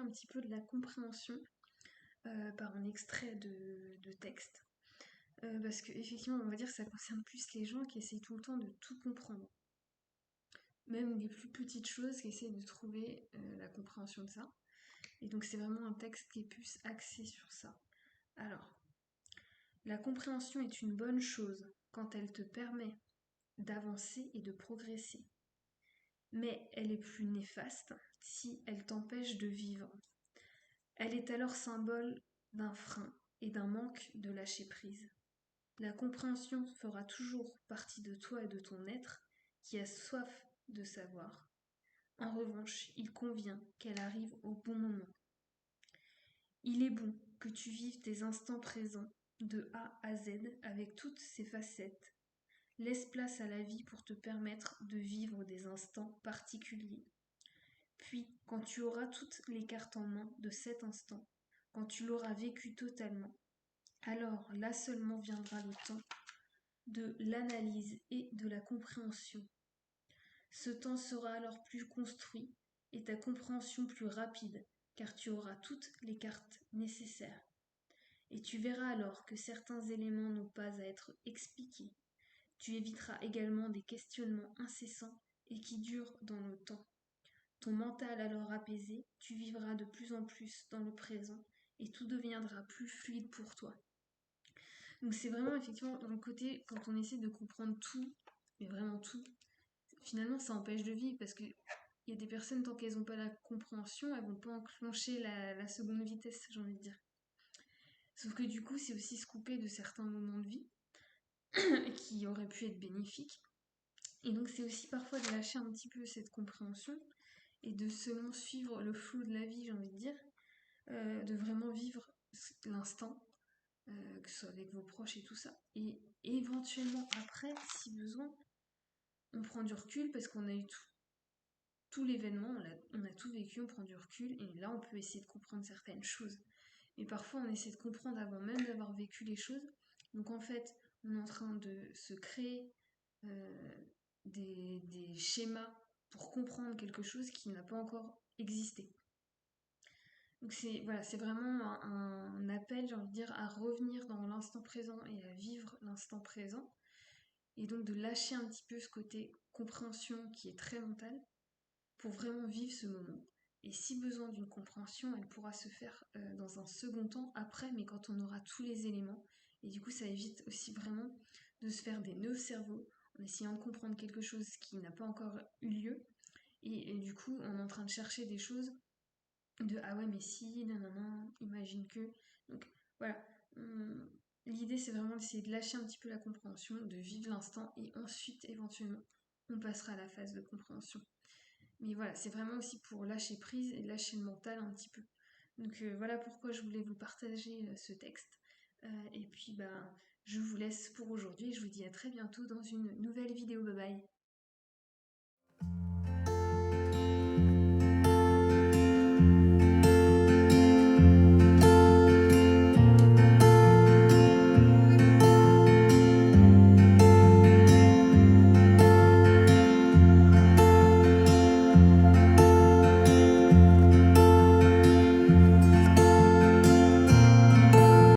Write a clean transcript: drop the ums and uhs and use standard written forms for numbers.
un petit peu de la compréhension par un extrait de texte. Parce que effectivement, on va dire que ça concerne plus les gens qui essayent tout le temps de tout comprendre. Même les plus petites choses, qui essayent de trouver la compréhension de ça. Et donc c'est vraiment un texte qui est plus axé sur ça. Alors, la compréhension est une bonne chose quand elle te permet d'avancer et de progresser. Mais elle est plus néfaste si elle t'empêche de vivre. Elle est alors symbole d'un frein et d'un manque de lâcher prise. La compréhension fera toujours partie de toi et de ton être qui a soif de savoir. En revanche, il convient qu'elle arrive au bon moment. Il est bon que tu vives tes instants présents de A à Z avec toutes ses facettes. Laisse place à la vie pour te permettre de vivre des instants particuliers. Puis, quand tu auras toutes les cartes en main de cet instant, quand tu l'auras vécu totalement, alors là seulement viendra le temps de l'analyse et de la compréhension. Ce temps sera alors plus construit et ta compréhension plus rapide, car tu auras toutes les cartes nécessaires. Et tu verras alors que certains éléments n'ont pas à être expliqués. Tu éviteras également des questionnements incessants et qui durent dans le temps. Ton mental alors apaisé, tu vivras de plus en plus dans le présent et tout deviendra plus fluide pour toi. Donc c'est vraiment effectivement dans le côté, quand on essaie de comprendre tout, mais vraiment tout, finalement ça empêche de vivre parce que il y a des personnes, tant qu'elles n'ont pas la compréhension, elles vont pas enclencher la seconde vitesse, j'ai envie de dire. Sauf que du coup, c'est aussi se couper de certains moments de vie qui auraient pu être bénéfiques. Et donc c'est aussi parfois de lâcher un petit peu cette compréhension et de seulement suivre le flot de la vie, j'ai envie de dire, de vraiment vivre l'instant, que ce soit avec vos proches et tout ça. Et éventuellement après, si besoin, on prend du recul parce qu'on a eu tout l'événement, on a tout vécu, on prend du recul et là on peut essayer de comprendre certaines choses. Mais parfois on essaie de comprendre avant même d'avoir vécu les choses. Donc en fait, on est en train de se créer euh, des schémas pour comprendre quelque chose qui n'a pas encore existé. Donc c'est voilà, c'est vraiment un appel, j'ai envie de dire, à revenir dans l'instant présent et à vivre l'instant présent. Et donc de lâcher un petit peu ce côté compréhension qui est très mental pour vraiment vivre ce moment. Et si besoin d'une compréhension, elle pourra se faire dans un second temps après, mais quand on aura tous les éléments. Et du coup, ça évite aussi vraiment de se faire des nœuds au cerveau en essayant de comprendre quelque chose qui n'a pas encore eu lieu. Et du coup, on est en train de chercher des choses de ah ouais, mais si, nanana, imagine que. Donc voilà. L'idée, c'est vraiment d'essayer de lâcher un petit peu la compréhension, de vivre l'instant et ensuite, éventuellement, on passera à la phase de compréhension. Mais voilà, c'est vraiment aussi pour lâcher prise et lâcher le mental un petit peu. Donc voilà pourquoi je voulais vous partager ce texte. Et puis bah, je vous laisse pour aujourd'hui et je vous dis à très bientôt dans une nouvelle vidéo. Bye bye.